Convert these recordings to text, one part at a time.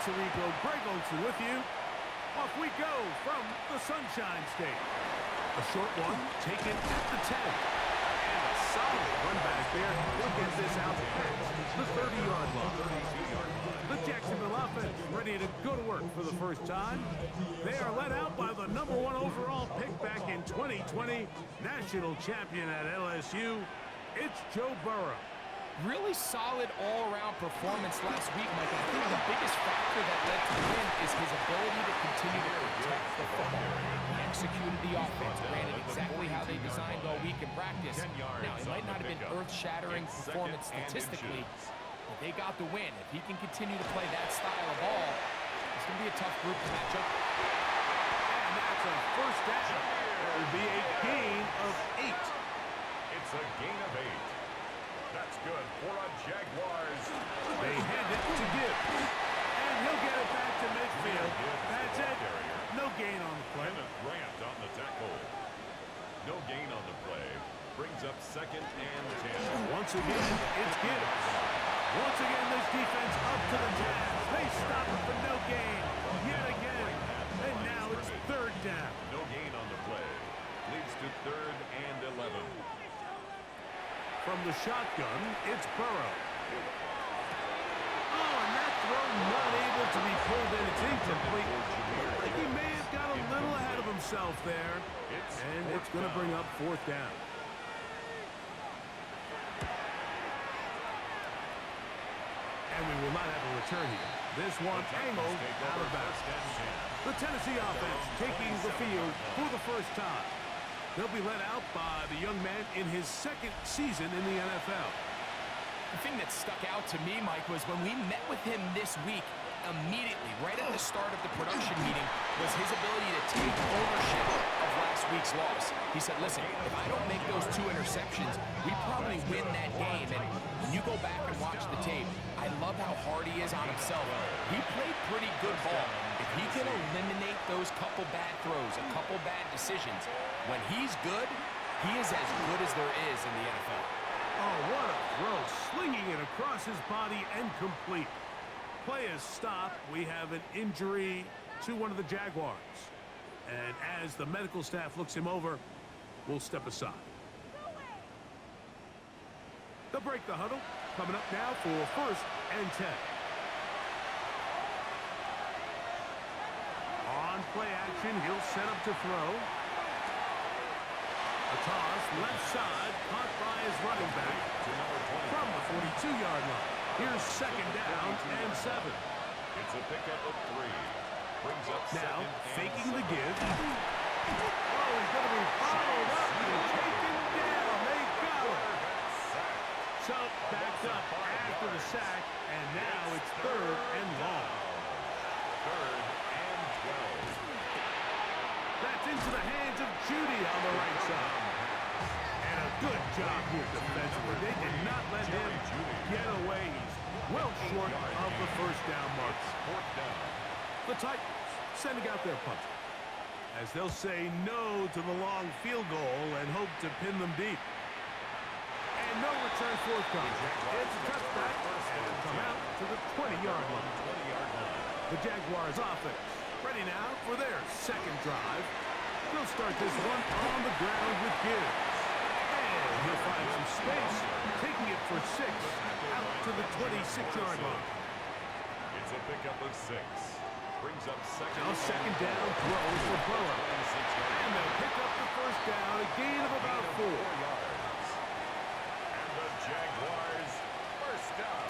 Puerto Rico, Greg Olson with you. Off we go from the Sunshine State. A short one taken at the 10. And a solid run back there. He'll get this out past the 30-yard line. The Jacksonville offense ready to go to work for the first time. They are led out by the #1 overall pick back in 2020, national champion at LSU. It's Joe Burrow. Really solid all-around performance last week, Mike. I think the biggest factor that led to the win is his ability to continue to protect the football. He executed the offense, ran it exactly how they designed all week in practice. Now, it might not have been earth-shattering performance statistically, but they got the win. If he can continue to play that style of ball, it's going to be a tough group to match up. And that's a first down. It will be a gain of 8. It's a gain of 8. That's good for a Jaguars. They hand it to Gibbs. And he'll get it back to midfield. That's it. No gain on the play. Kenneth Grant on the tackle. No gain on the play. Brings up 2nd and 10. Once again, it's Gibbs. Once again, this defense up to the task. They stop it for no gain. Yet again. And now it's 3rd down. No gain on the play. Leads to 3rd and 11. From the shotgun, it's Burrow. Oh, and that throw not able to be pulled in. It's incomplete. Looked like he may have got a little ahead of himself there. And it's going to bring up 4th down. And we will not have a return here. This one angled out of bounds. The Tennessee offense taking the field for the first time. They'll be led out by the young man in his 2nd season in the NFL. The thing that stuck out to me, Mike, was when we met with him this week, immediately, right at the start of the production meeting, was his ability to take ownership of last week's loss. He said, listen, if I don't make those 2 interceptions, we probably win that game. And when you go back and watch the tape, I love how hard he is on himself. He played pretty good ball. If he can eliminate those couple bad throws, a couple bad decisions, when he's good, he is as good as there is in the NFL. Oh, what a throw. Slinging it across his body and complete. Play is stopped. We have an injury to one of the Jaguars. And as the medical staff looks him over, we'll step aside. They'll break the huddle. Coming up now for 1st and 10. On play action, he'll set up to throw. A toss, left side, caught by his running back from the 42-yard line. Here's 2nd down and 7. It's a pickup of 3. Brings up now, 2nd and faking the 7. give. Oh, he's going to be followed up and taken down. They got him. So, backed up after the sack, and now it's 3rd and long. 3rd and 12. That's into the hands of Judy on the right side. And a good job here defensively. They did not let him get away. He's well short of the 1st down mark. 4th down. The Titans sending out their punter, as they'll say no to the long field goal and hope to pin them deep. And no return forthcoming. It's a touchback, and it'll come out to the 20-yard line. The Jaguars offense ready now for their 2nd drive. They'll start this one on the ground with Gibbs. And he'll find some space, taking it for 6 out to the 26-yard line. It's a pickup of 6. Brings up 2nd. Now 2nd down throws for Burrow. And they'll pick up the 1st down, a gain of about 4. yards. And the Jaguars 1st down.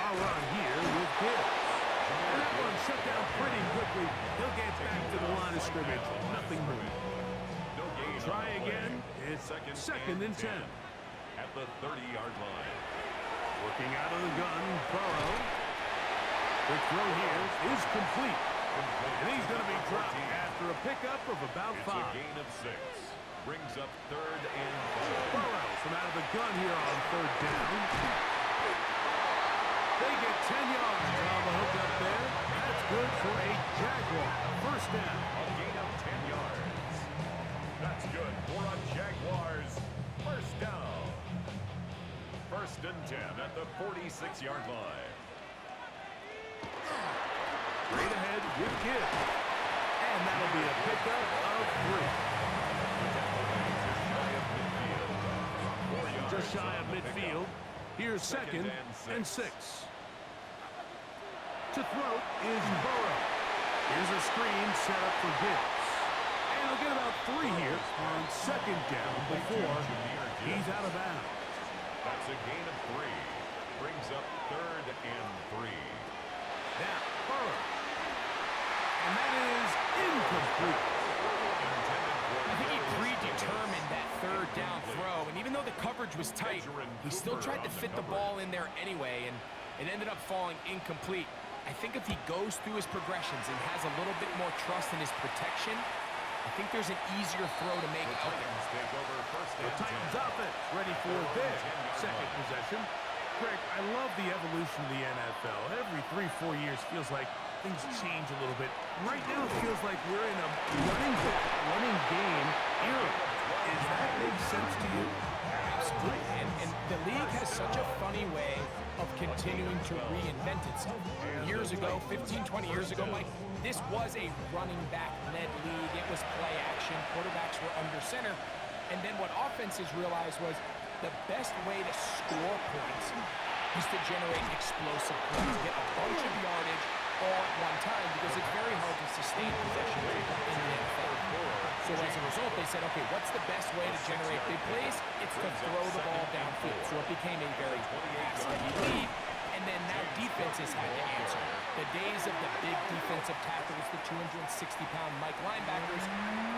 I'll run here with Gibbs. And that one shut down pretty quickly. He'll get back to the line of scrimmage. Nothing more. No gain. Try again. It's 2nd and 10. At the 30-yard line. Working out of the gun, Burrow. The throw here is complete. And he's going to be dropped after a pickup of about 5. It's a gain of 6. Brings up 3rd and 4. Burrow from out of the gun here on 3rd down. They get 10 yards on the hook up there. That's good for a Jaguar. 1st down. A gain of 10 yards. That's good for a Jaguars 1st down. 1st and 10 at the 46-yard line. Straight ahead with Gibbs. And that'll be a pickup of 3. Just shy of midfield. Here's second and 6. To throw is Burrow. Here's a screen set up for Gibbs. And he'll get about 3 here on second down before he's out of bounds. That's a gain of 3. Brings up third and 3. Now, Burrow. And that is incomplete. I think he predetermined that third down throw, and even though the coverage was tight, he still tried to fit the ball in there anyway, and it ended up falling incomplete. I think if he goes through his progressions and has a little bit more trust in his protection, I think there's an easier throw to make out there. The Titans offense ready for their second possession. Greg, I love the evolution of the NFL. Every 3-4 years feels like things change a little bit. Right now it feels like we're in a running game era. Does that make sense to you? Absolutely. And the league has such a funny way of continuing to reinvent itself. Years ago, 15, 20 years ago, Mike, this was a running back-led league. It was play action. Quarterbacks were under center. And then what offenses realized was the best way to score points is to generate explosive points, get a bunch of yardage all at one time, because it's very hard to sustain possession in the NFL. So as a result, they said, okay, what's the best way to generate big plays? It's to throw the ball downfield. So it became a very pass-heavy league, and then now defenses had to answer. The days of the big defensive tackles, the 260-pound Mike linebackers,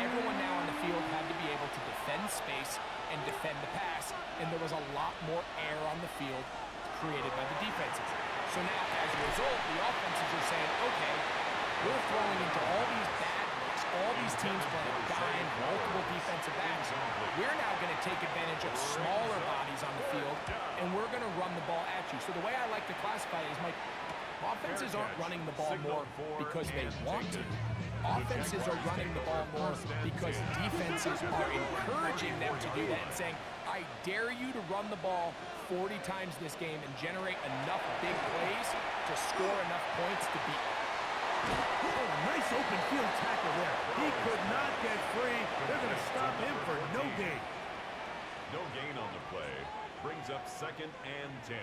everyone now on the field had to be able to defend space and defend the pass, and there was a lot more air on the field created by the defenses. So now, as a result, the offenses are saying, okay, we're throwing into all these bad looks, all these teams playing dime, multiple defensive backs. We're now going to take advantage of smaller bodies on the field, and we're going to run the ball at you. So the way I like to classify it is, Mike, offenses aren't running the ball more because they want to. Offenses are running the ball more because defenses are encouraging them to do that and saying, I dare you to run the ball 40 times this game and generate enough big plays to score enough points to beat them. Oh, nice open field tackle there. He could not get free. They're going to stop him for no gain. No gain on the play. Brings up second and 10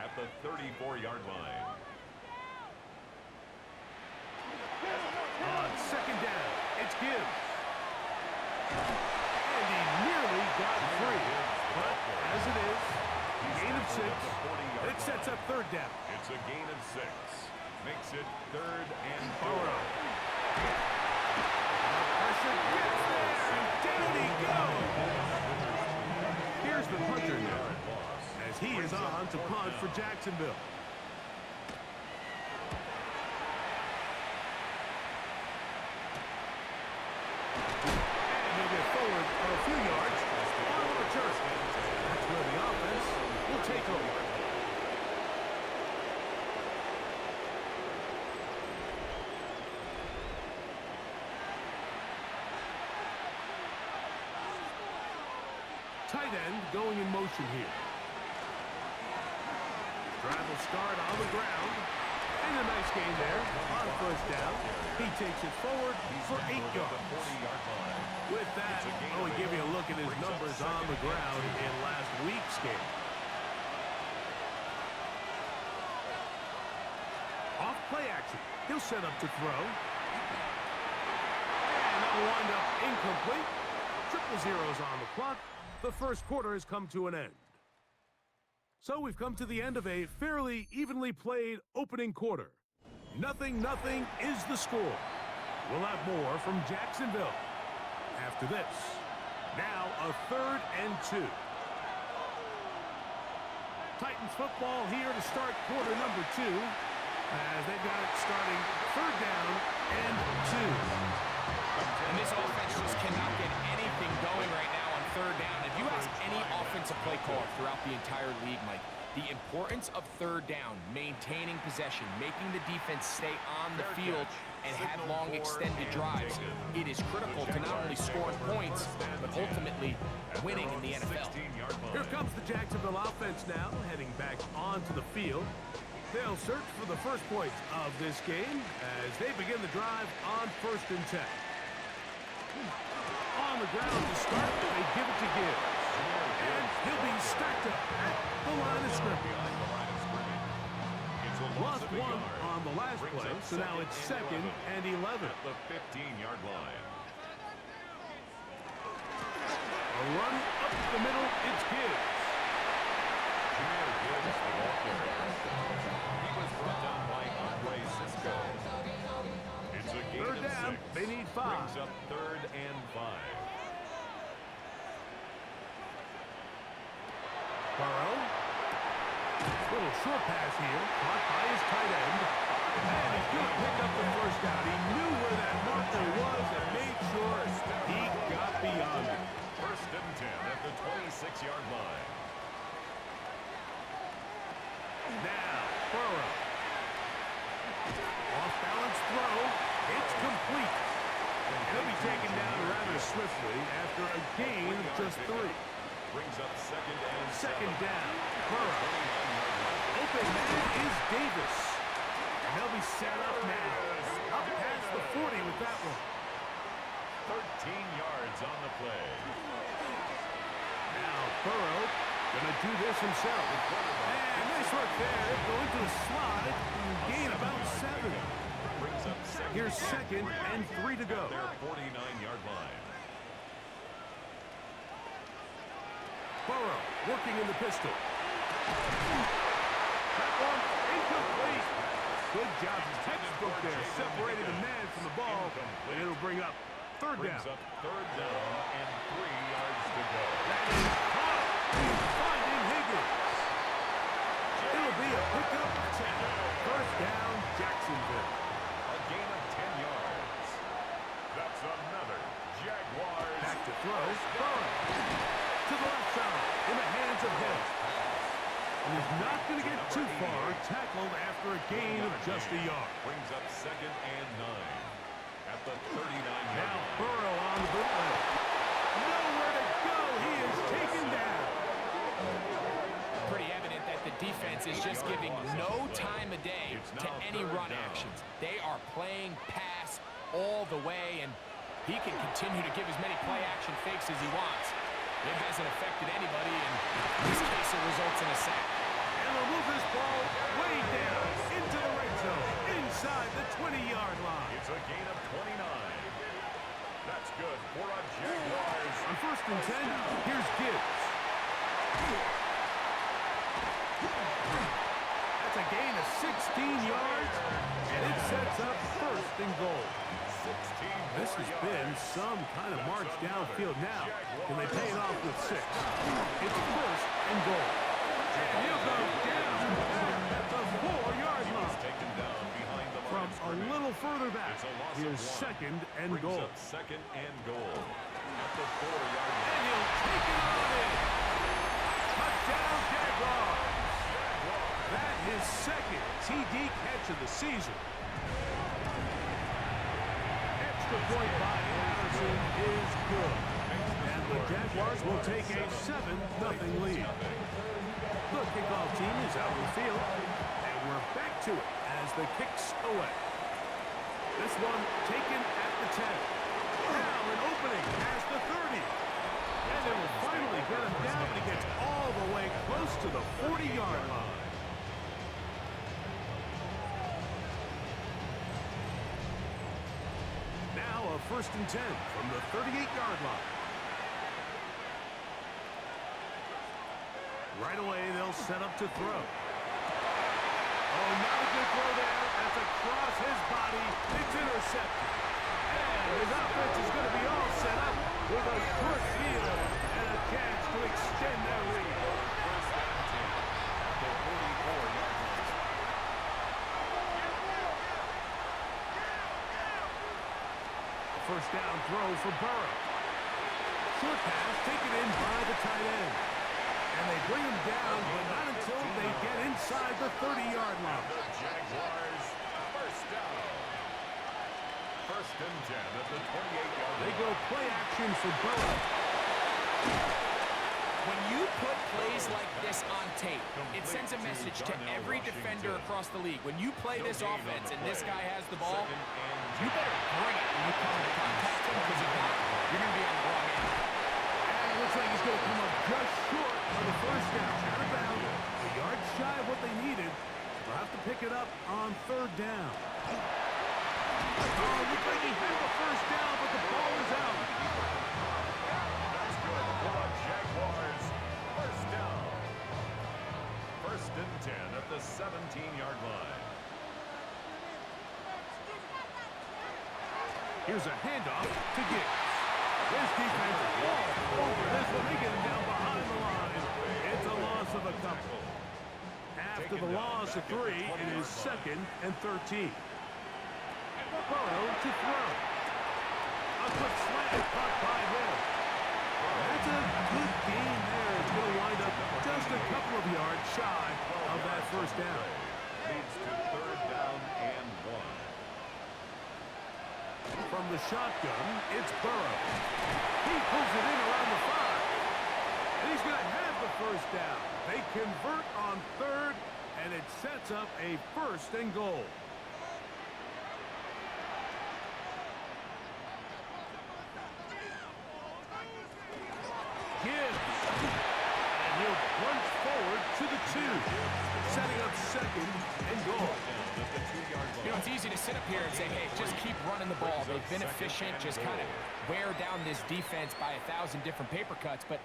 at the 34-yard line. On second down, it's Gibbs. And he nearly got free. But as it is, gain of 6. It sets up third down. It's a gain of 6. Makes it third and 4. Burrow. Pressure gets there, and down he goes. Here's the punter now, as he is on to punt for Jacksonville. And he'll get forward a few yards on the return. That's where the offense will take over. Tight end going in motion here. Drive will start on the ground. And a nice gain there on first down. He takes it forward for 8 yards. With that, we give you a look at his numbers on the ground in last week's game. Off play action. He'll set up to throw. And that'll wind up incomplete. 0-0s on the clock. The first quarter has come to an end. So we've come to the end of a fairly evenly played opening quarter. 0-0 is the score. We'll have more from Jacksonville after this. Now a 3rd and 2. Titans football here to start quarter number 2. As they've got it starting 3rd down and 2. And this offense just cannot get anything going right now on 3rd down. If you ask any offensive play caller throughout the entire league, Mike, the importance of 3rd down, maintaining possession, making the defense stay on the field and have long extended drives, it is critical to not only scoring points, but ultimately winning in the NFL. Here comes the Jacksonville offense now, heading back onto the field. They'll search for the first points of this game as they begin the drive on 1st and 10. On the ground to start, they give it to Gibbs. And he'll be stacked up at the line of scrimmage. Lost one on the last play, so now it's 2nd and 11. At the 15-yard line. A run up the middle, it's Gibbs. Gibbs, the ball carrier. He was brought down by Andre Cisco. It's a gain Third of down, 6. they need 5. Brings up 3rd and 5. Burrow. Little short pass here, caught by his tight end. And he's going to pick up the first down. He knew where that marker was and made sure he got beyond it. 1st and 10 at the 26-yard line. Now, Burrow. Off-balance throw. It's complete. And he'll be taken down rather swiftly after a gain of just 3. Brings up 2nd and 2nd down. Burrow. Open man is Davis. And they'll be set up now. Up past the 40 with that one. 13 yards on the play. Now Burrow gonna do this himself. And nice work there. Going to the slot. Gain about 7. Brings up 2nd. Here's 2nd and 3 to go. Their 49-yard line. Burrow working in the pistol. That one incomplete. Good job. Textbook there. Separating the man from the ball. And it'll bring up 3rd down. Brings up 3rd down and 3 yards to go. That is caught. He's finding Higgins. It'll be a pickup of 10. 1st down, Jacksonville. A gain of 10 yards. That's another Jaguars. Back to throw. Burrow. To the left side. In the hands of Hill. And he's not going to get too far. Tackled after a gain of just a yard. Brings up 2nd and 9. At the 39-yard Now line. Burrow on the bootleg. Nowhere to go. He is taken down. Pretty evident that the defense is just giving no time of day to any run actions. They are playing pass all the way, and he can continue to give as many play-action fakes as he wants. It hasn't affected anybody, and in this case, it results in a sack. And they'll move this ball way down into the red zone, inside the 20-yard line. It's a gain of 29. That's good for a Jaguars. On 1st and 10, here's Gibbs. That's a gain of 16 yards, and it sets up 1st and goal. 16 This has been some kind of march downfield now. Can they pay it off with 6? It's 1st and goal. And he'll go down at the 4-yard line. taken down behind the From a little further back, It's a loss of here's 1. 2nd and Brings goal. up 2nd and goal. At the 4-yard line. And he'll take it on in. Touchdown, Jaguars. That is 2nd TD catch of the season. Extra point by Anderson is good. And the Jaguars will take a 7-0 lead. The kickoff team is out in the field. And we're back to it as the kicks away. This one taken at the 10. Now an opening past the 30. And they will finally get him down, but he gets all the way close to the 40-yard line. Now a 1st and 10 from the 38-yard line. Right away, they'll set up to throw. Oh, not a good throw there. That's across his body. It's intercepted. And his offense is going to be all set up with a short field and a chance to extend their lead. First down throw for Burrow. Short pass taken in by the tight end. And they bring him down, but not until they get inside the 30-yard line. The Jaguars, first down. 1st and 10 at the 28-yard line. They go play action for Burrow. When you put plays like this on tape, it sends a message to every defender across the league. When you play this offense and this guy has the ball, you better bring it when you come to contact him, because if not, you're going to be on the wrong end. And it looks like he's going to come up just short of the first down. Out of bounds, a yard shy of what they needed. They'll have to pick it up on third down. Oh, looks like he had the first down, but the ball is out. That's good for the Jaguars. First down. First and 10 at the 17-yard line. Here's a handoff to Gibbs. This defense all over this one. They get him down behind the line. It's a loss of a couple. After the loss of 3, it is 2nd and 13. Burrow to throw. A quick slant caught by Hill. That's a good gain there. It's going to wind up just a couple of yards shy of that first down. Leads to third down and 1. From the shotgun, it's Burrow. He pulls it in around the 5. And he's going to have the first down. They convert on third, and it sets up a 1st and goal. Gibbs. And he'll plunge forward to the 2. Setting up 2nd and goal. You know, it's easy to sit up here and say, hey, just keep running the ball. They've been efficient, just kind of wear down this defense by 1,000 different paper cuts. But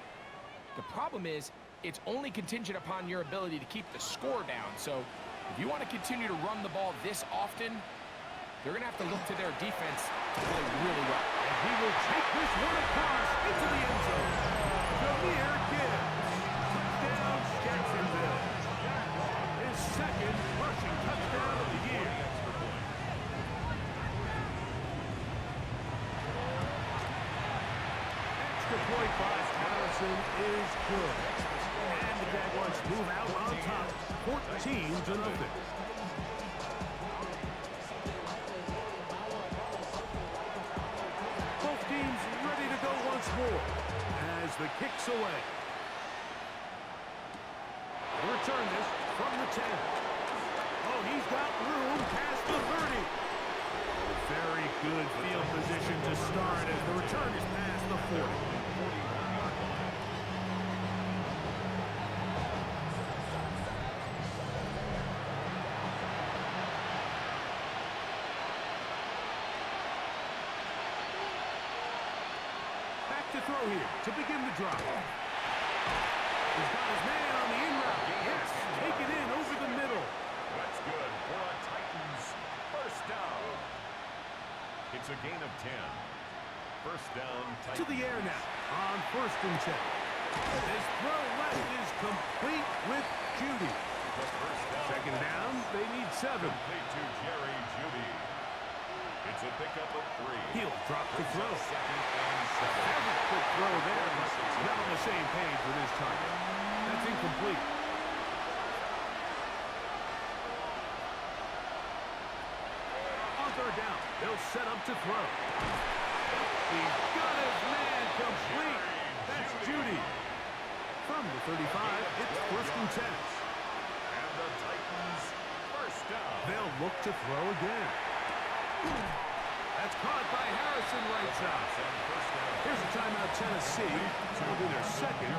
the problem is, it's only contingent upon your ability to keep the score down. So if you want to continue to run the ball this often, they're going to have to look to their defense to play really well. And he will take this one across into the end zone. Jahmyr Gibbs. Touchdown, Jacksonville. His 2nd rushing touchdown of the year. Extra point by Harrison is good. And the Jaguars move out on top, 14-0. Both teams ready to go once more as the kick's away. They'll return this from the 10. Oh, he's got room past the 30. Very good field position to start as the return is past the 40. To throw here to begin the drive. He's got his man on the in route. Yes, take it in over the middle. That's good for a Titans first down. It's a gain of 10. First down, Titans. To the air now on 1st and 10. This throw left is complete with Judy. Second down, they need 7. Complete to Jerry Judy. It's a pickup of 3. He'll drop to throw. Second and 7. Have a quick throw there, but not on the same page with his target. That's incomplete. On third down, they'll set up to throw. He's got his man complete. That's Judy. From the 35, it's 1st and 10. And the Titans first down. They'll look to throw again. That's caught by Harrison right side. Here's a timeout, Tennessee. It'll be their 2nd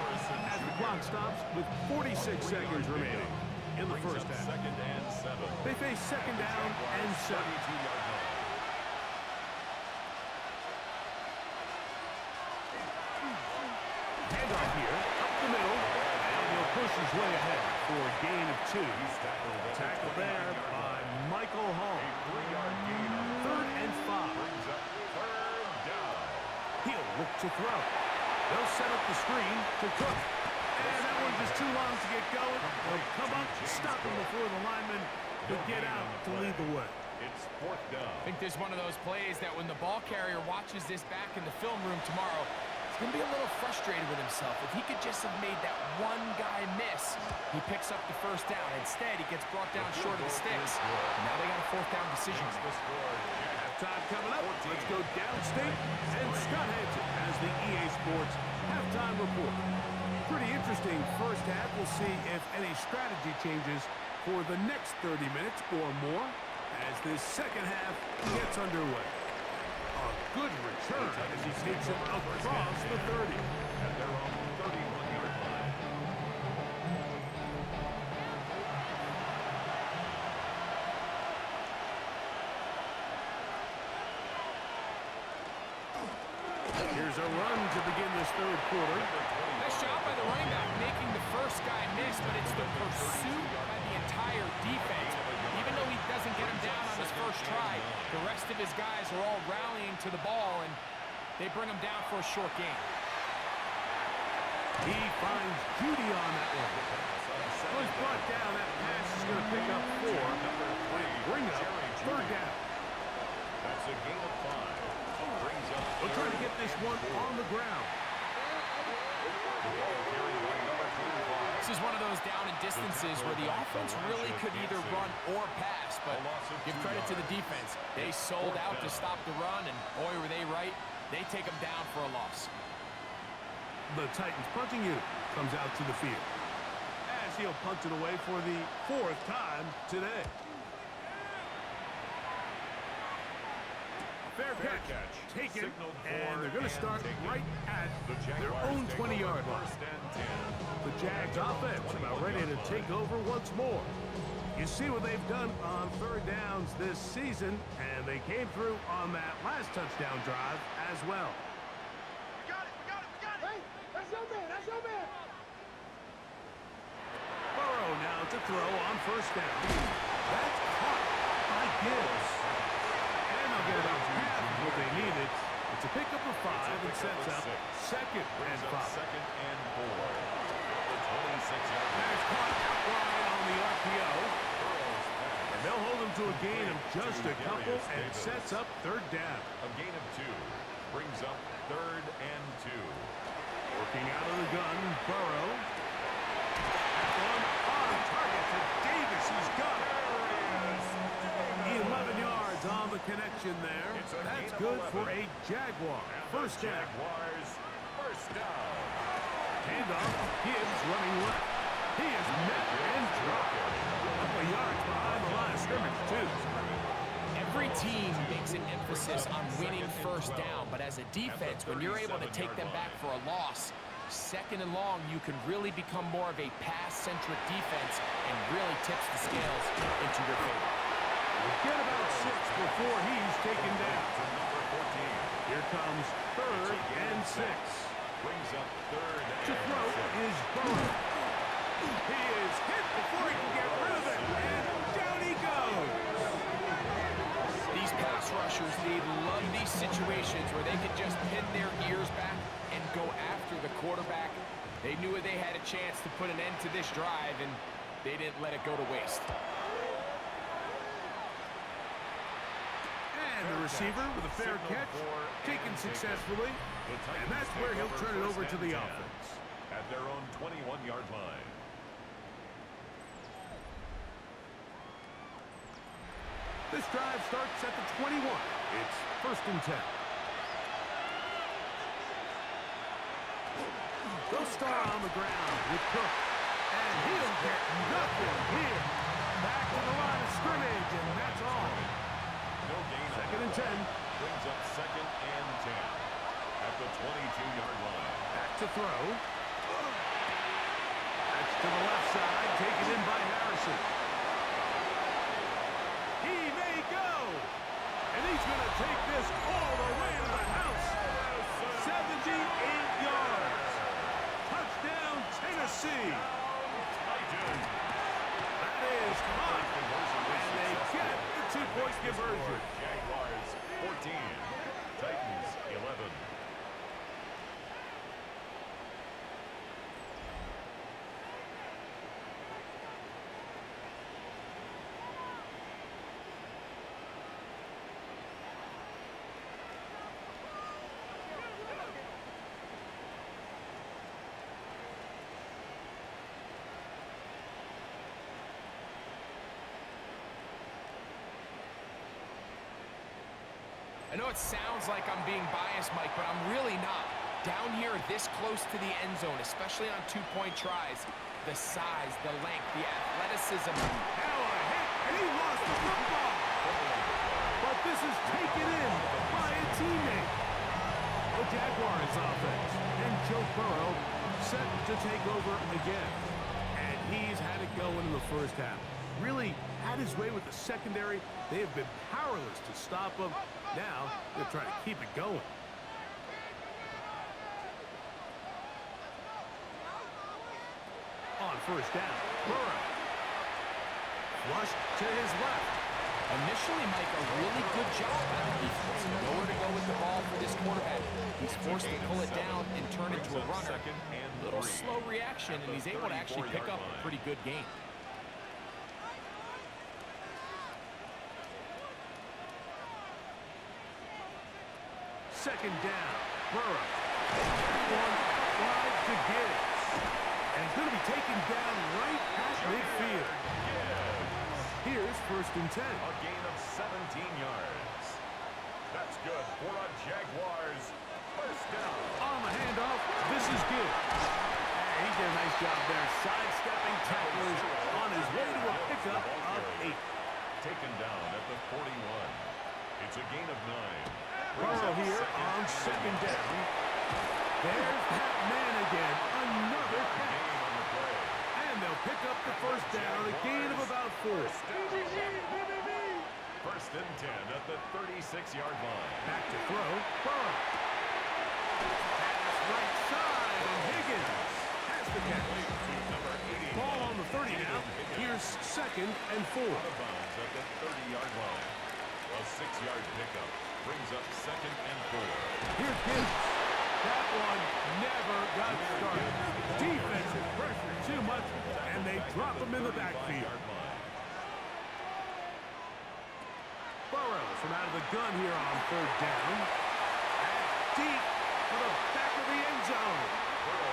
as the clock stops with 46 seconds remaining in the first half. Second and 7. They face 2nd down and 7. Handoff here, up the middle, and he'll push his way ahead for a gain of 2. Tackled there by Michael Hall. 3rd and 5. He'll look to throw. They'll set up the screen to Cook. And that one just too long to get going. They'll come up, stop him before the lineman could get out to lead the way. It's 4th down. I think there's one of those plays that when the ball carrier watches this back in the film room tomorrow, he's going to be a little frustrated with himself. If he could just have made that one guy miss, he picks up the first down. Instead, he gets brought down short of the sticks. And now they got a 4th down decision. Halftime coming up. Let's go downstate. And Scott Hansen has the EA Sports Halftime Report. Pretty interesting first half. We'll see if any strategy changes for the next 30 minutes or more as this second half gets underway. A good return as he takes it across the 30. At their own 31-yard line. Here's a run to begin this third quarter. Nice job by the running back making the first guy miss, but it's the pursuit by the entire defense. Even though he doesn't get him down on his first try, the rest of his guys are all rallying to the ball, and they bring him down for a short gain. He finds Judy on that one. Was brought down. That pass is going to pick up 4 and bring up third down. That's a gain of 5. Brings up We'll try to get this one on the ground. This is one of those down and distances where the offense really could either run or pass, but give credit to the defense. They sold out to stop the run, and boy, were they right. They take them down for a loss. The Titans punting unit comes out to the field as he'll punt it away for the 4th time today. Fair catch. Taken, and they're going to start right at their own 20-yard line. The Jags offense about ready to take over once more. You see what they've done on third downs this season, and they came through on that last touchdown drive as well. We got it! Hey, that's your man! Burrow now to throw on first down. That's caught by Gibbs. And they'll get about half of what they needed. It's a pickup of 5 and sets up second and 5. Second and 4. The 26-yard line. That's caught outright on the RPO. And they'll hold him to a gain of just a couple and sets up third down. A gain of 2 brings up third and 2. Working out of the gun, Burrow. That one on target to Davis. He's got it. 11 yards on the connection there. That's good for a Jaguar. First down. Jaguars, first down. Handoff. Gibbs running left. He is met and dropped. A couple yards behind the line of scrimmage, too. Every team makes an emphasis on winning first down, but as a defense, when you're able to take them back for a loss, second and long, you can really become more of a pass-centric defense and really tips the scales into your favor. We'll get about 6 before he's taken down. Here comes third and 6. Brings up third and To throw 6. is Burrow. He is hit before he can get rid of it, and down he goes. These pass rushers, they love these situations where they can just pin their ears back and go after the quarterback. They knew they had a chance to put an end to this drive, and they didn't let it go to waste. And the receiver with a fair catch, taken successfully, and that's where he'll turn it over to the offense. At their own 21-yard line. This drive starts at the 21. It's first and 10. They'll start on the ground with Cook, and he'll get nothing here. Back to the line of scrimmage, and that's all. No gain. Second and 10. Brings up second and 10. At the 22-yard line. Back to throw. That's to the left side, taken in by Harrison. He may go, and he's going to take this all the way to the house. 78 yards. Touchdown, Tennessee. That is hot, and they get the 2-point conversion. Jaguars 14. Titans 11. I know it sounds like I'm being biased, Mike, but I'm really not. Down here, this close to the end zone, especially on two-point tries, the size, the length, the athleticism. Now a hit, and he lost the football. But this is taken in by a teammate. The Jaguars offense and Joe Burrow set to take over again. And he's had it going in the first half. Really had his way with the secondary. They have been powerless to stop him. Now they're trying to keep it going. On first down, Burrow. Flushed to his left. Initially, Mike, a really good job by the defense. Nowhere to go with the ball for this quarterback. He's forced to pull it down and turn into a runner. A little slow reaction, and he's able to actually pick up a pretty good gain. Second down, Burrow. One wide to Gibbs. And he's going to be taken down right at midfield. Here's first and 10. A gain of 17 yards. That's good for a Jaguars first down. On the handoff, this is Gibbs. And he did a nice job there, sidestepping tacklers on his way to a pickup of 8. Taken down at the 41. It's a gain of 9. Burrow here on second down. There's that man again, another catch. And they'll pick up the first down, a gain of about 4. First and 10 at the 36-yard line. Back to throw, Burrow. Pass right side, and Higgins has the catch. Ball on the 30 now. Here's second and 4. Out of bounds at the 30-yard line. A 6-yard pickup brings up second and 4. Here's Gibbs. That one never got started. Defensive pressure too much, and they drop him in the backfield. Burrow from out of the gun here on third down. And deep for the back of the end zone.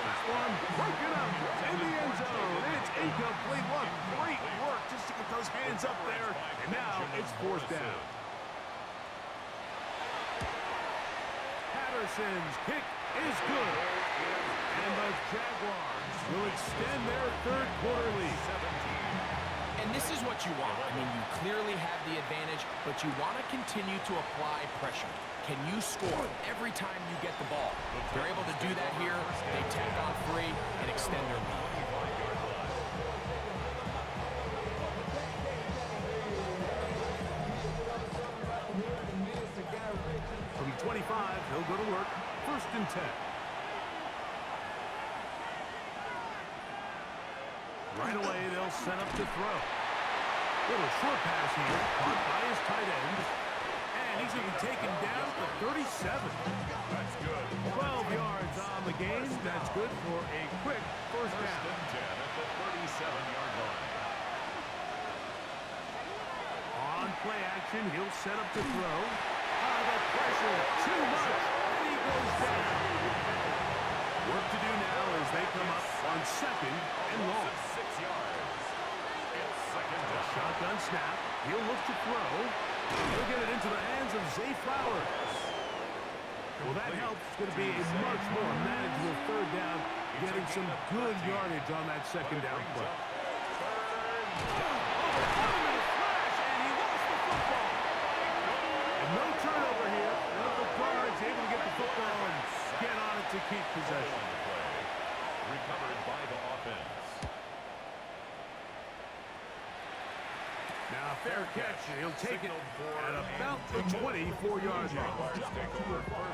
This one broken up in the end zone. It's incomplete. What great work just to get those hands up there. And now it's fourth down. Patterson's kick is good. And the Jaguars will extend their third quarter lead. And this is what you want. I mean, you clearly have the advantage, but you want to continue to apply pressure. Can you score every time you get the ball? If they're able to do that here, they tack on 3 and extend their lead. From 25, he'll go to work. First and 10. Right away, they'll set up to throw. Little short pass here, caught by his tight end. And he's going to be taken down to 37. That's good. 12 yards on the game. That's good for a quick first down. First and 10 at the 37-yard line. On play action, he'll set up to throw. The pressure, too much, and he goes down. Work to do now as they come up on second and long. 6 yards. It's second down. Shotgun snap. He'll look to throw. He'll get it into the hands of Zay Flowers. Well, that helps. It's going to be a much more manageable third down, getting some good yardage on that second down play. No turnover here. The Guards able to get the football and get on it to keep possession. Recovered by the offense. Now, fair catch. He'll take it at about the 24-yard line.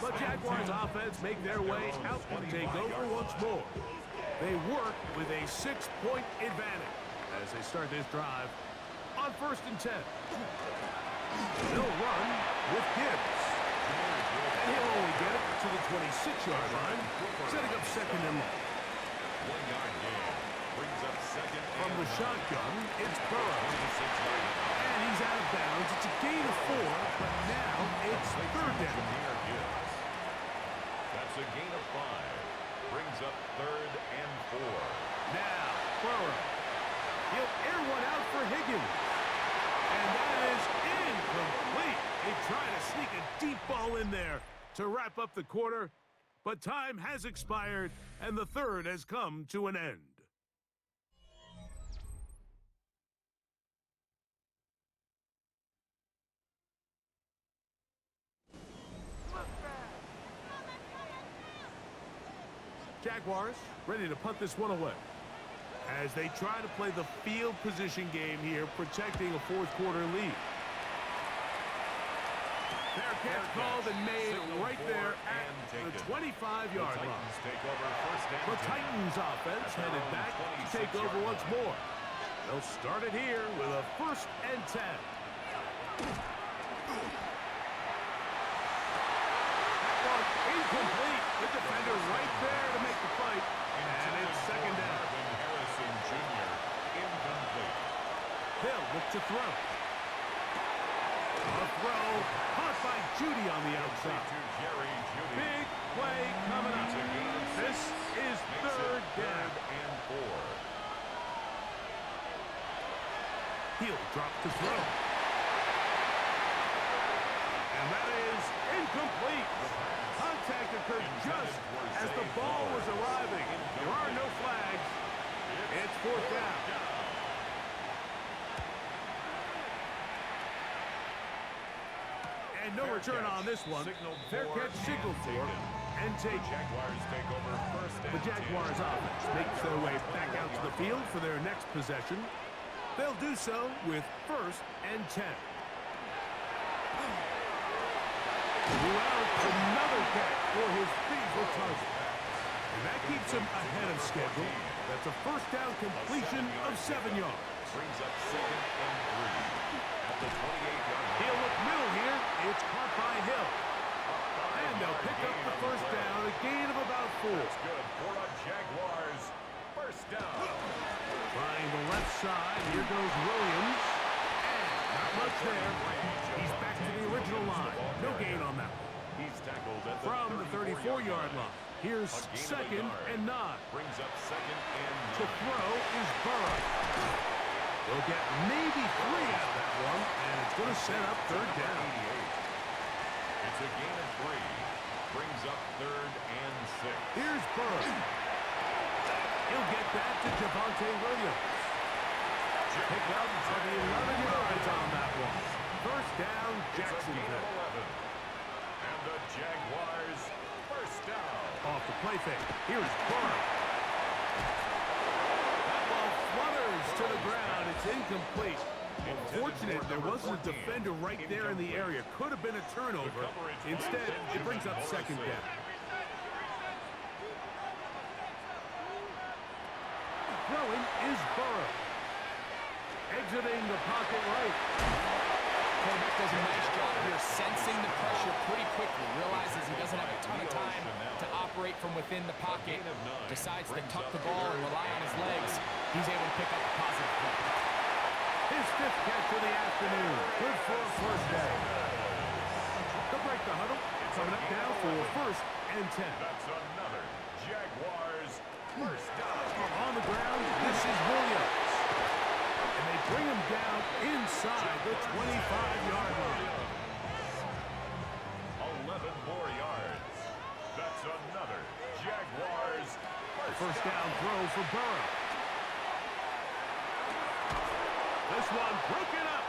But Jaguars offense make their way out and take over once more. They work with a 6-point advantage as they start this drive on first and 10. They'll run with Gibbs. And he'll only get it to the 26-yard line, setting up second and long. 1-yard gain brings up second. From the shotgun, it's Burrow. And he's out of bounds. It's a gain of 4, but now it's third down. That's a gain of 5. Brings up third and 4. Now, Burrow. He'll air one out for Higgins. And that is incomplete. They try to sneak a deep ball in there to wrap up the quarter, But time has expired, and the third has come to an end. Jaguars ready to punt this one away as they try to play the field position game here, protecting a fourth quarter lead. Fair catch called and made right there at the 25-yard line. The Titans offense headed back to take over once more. They'll start it here with a 1st and 10. Incomplete. The defender right there to make the fight. And it's 2nd down. Harrison Jr. incomplete. They'll look to throw. A throw caught by Judy on the outside. Big play coming up. This is 3rd down. And 4. He'll drop to throw. And that is incomplete. Contact occurred just as the ball was arriving. There are no flags. It's 4th down. And no return on this one. Fair catch signaled for and taken. Jaguars take over 1st and The Jaguars offense makes their way back out to the field for their next possession. They'll do so with 1st and 10. Throughout another catch for his favorite target. And that keeps him ahead of schedule. That's a 1st down completion of 7 yards. Brings up 2nd and 3 at the 28-yard line. He'll look middle here. It's caught by Hill. And they'll pick up the 1st down, a gain of about 4. That's good for a Jaguars 1st down. Trying the left side. Here goes Williams. And not much there. He's back to the original line. No gain on that one. He's tackled at the From the 34-yard line. Here's 2nd and 9. Brings up 2nd and 9. To throw is Burrow. They'll get maybe 3 out of that one, and it's going to set up 3rd down. It's a gain of 3. Brings up 3rd and 6. Here's Burrow. He'll get that to Javonte Williams. Pick up for the 11 yards on that one. 1st down, Jacksonville. And the Jaguars 1st down. Off the play fake. Here's Burrow. That ball flutters to the ground. It's incomplete. Unfortunate, there wasn't a defender right there in the area. Could have been a turnover. Instead, it brings up 2nd down. Throwing is Burrow. Exiting the pocket right. Quarterback does a nice job here sensing the pressure pretty quickly. Realizes he doesn't have a ton of time to operate from within the pocket. Decides to tuck the ball and rely on his legs. He's able to pick up a positive play. His 5th catch of the afternoon. Good for a 1st down. They'll break the huddle. Coming up now for 1st and 10. That's another Jaguars 1st down. On the ground, this is Williams. And they bring him down inside the 25-yard line. 11 more yards. That's another Jaguars 1st down throw for Burrow. This one broken up.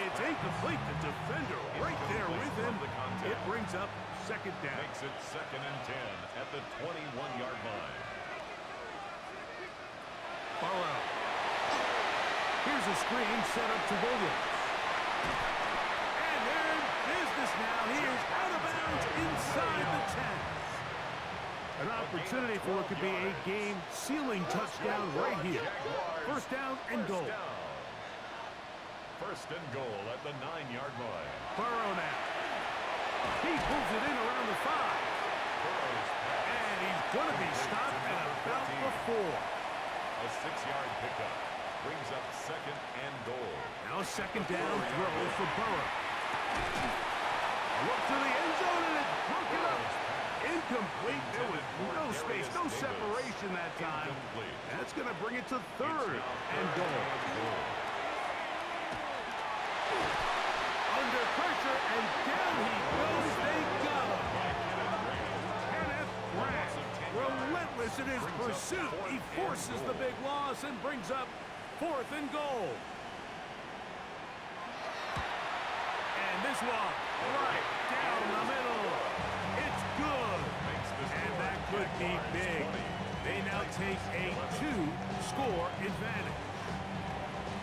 It's incomplete. The defender right there with him. It brings up 2nd down. Makes it 2nd and 10 at the 21-yard line. Burrow. Here's a screen set up to Williams. And they're in business now. He is out of bounds inside the 10. An opportunity for it could be a game-sealing touchdown right here. 1st down and goal. 1st and goal at the 9-yard line. Burrow now. He pulls it in around the 5. And he's going to be stopped at about the 4. A 6-yard pickup. Brings up 2nd and goal. Now a 2nd down throw for Burrow. Look to the end zone and it's broken up. Incomplete. There was no space, no separation that time. That's going to bring it to 3rd and goal. Under pressure and down he goes. They got him. Kenneth relentless in his pursuit. He forces the big loss and brings up 4th and goal. And this one, right down the middle. It's good. And that could be big. They now take a 2-score advantage.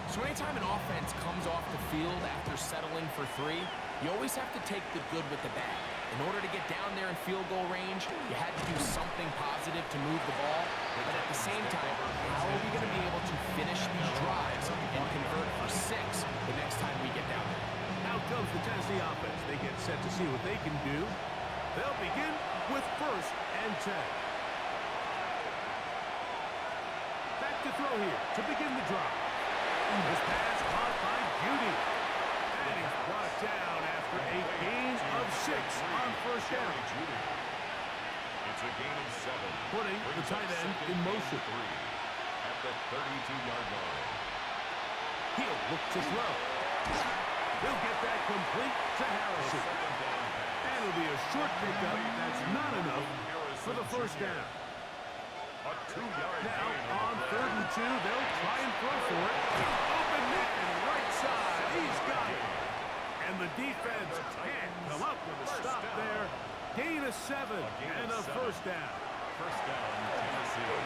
So anytime an offense comes off the field after settling for 3, you always have to take the good with the bad. In order to get down there in field goal range, you had to do something positive to move the ball. But at the same time, how are we going to be able to finish these drives and convert for 6 the next time we get down there? Out comes the Tennessee offense. They get set to see what they can do. They'll begin with 1st and 10. Back to throw here to begin the drive. This pass caught by Judy. And he's brought down after a gain of 6 on 1st down. It's a gain of 7. Putting the tight end in motion. At the 32-yard line. He'll look to throw. He'll get that complete to Harrison. And it'll be a short pickup. That's not enough for the 1st down. A 2-yard Now gain on 3rd and 2, they'll try and throw for it. Open man, right side. He's got it. And the defense can't come up with a stop there. Gain of 7 and a 1st down. 1st down, Tennessee.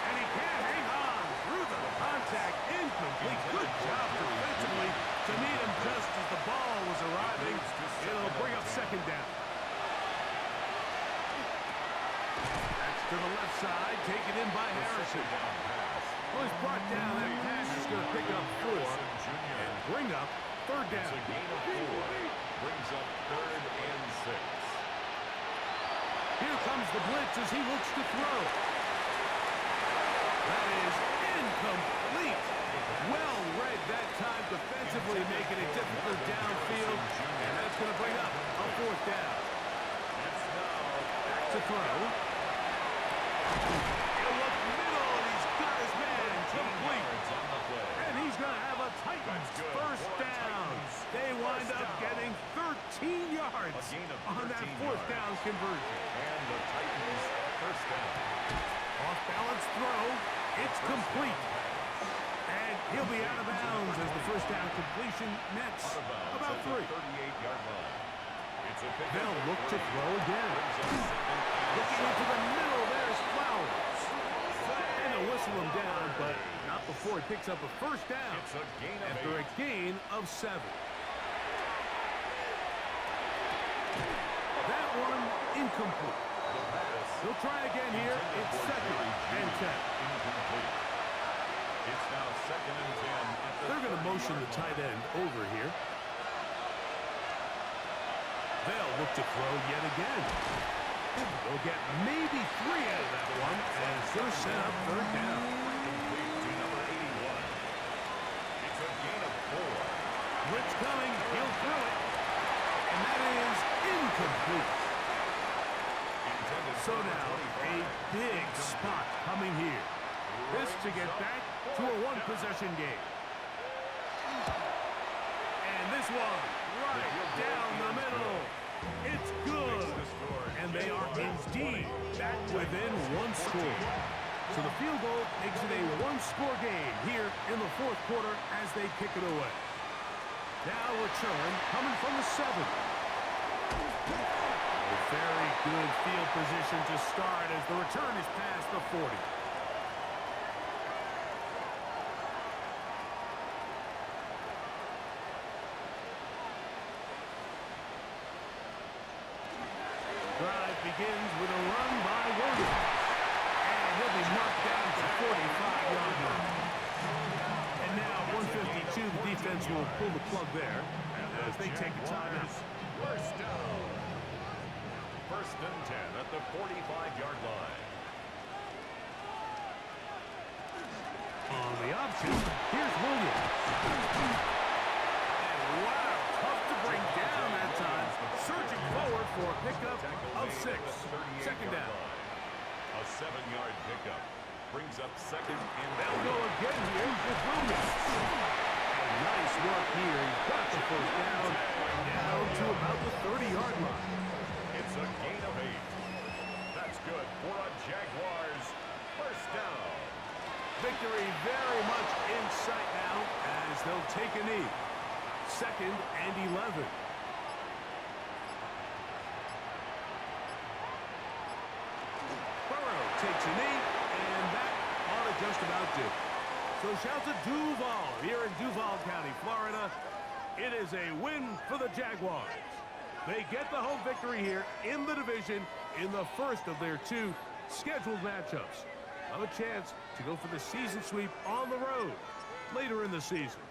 And he can't hang on through the contact. Incomplete. Good job defensively to meet him just as the ball was arriving. It'll bring up 2nd down. That's to the left side, taken in by Harrison. Well, he's brought down. That pass is going to pick up 4 and bring up 3rd down. It's a gain of 4. Brings up 3rd and 6. Here comes the blitz as he looks to throw. That is incomplete. Well read that time defensively, making it difficult downfield. And that's going to bring up a 4th down. Back to throw. He'll look middle, and he's got his man complete. And he's going to have a Titans 1st down. They wind up getting 13 yards on that 4th down conversion. And the Titans 1st down. Off-balance throw. It's complete. And he'll be out of bounds as the 1st down completion nets about 3. 38-yard line. It's a pickup. They'll look to throw again. Looking into the middle, there's Flowers. And they'll whistle him down, but not before he picks up a 1st down. It's a gain of After 8. a gain of 7. That one incomplete. The pass. They'll try again here. It's 2nd and 10. Incomplete. It's now 2nd and 10 at the They're going to motion the tight end over here. They'll look to throw yet again. They'll get maybe 3 out of that one, and it's going to set up 3rd down. complete to number 81. It's a gain of 4. Blitz coming. He'll throw it. And that is incomplete. Intended So for now, a 25. big spot coming here. This to get back to a 1-possession game. And this one, right down the middle. It's good. And they are indeed back within 1 score. So the field goal makes it a 1-score game here in the 4th quarter as they kick it away. Now return coming from the 7. A very good field position to start as the return is past the 40. Drive begins with a run by Williams. And he'll be marked down to 45-yard line. And now 152, the defense will pull the plug there as they take a timeout. 1st down. 1st and 10 at the 45-yard line. On the option, here's Williams. And wow, tough to bring down that time. Surging forward for a pickup of 6. 2nd down. A 7-yard pickup. Brings up 2nd and They'll go again here with Williams. And nice work here. He's got the 1st down to about the 30-yard line. It's a gain of 8. That's good take a knee. 2nd and 11. Burrow takes a knee, and that ought to just about do. So shout to Duval here in Duval County, Florida. It is a win for the Jaguars. They get the home victory here in the division in the first of their 2 scheduled matchups. Have a chance to go for the season sweep on the road later in the season.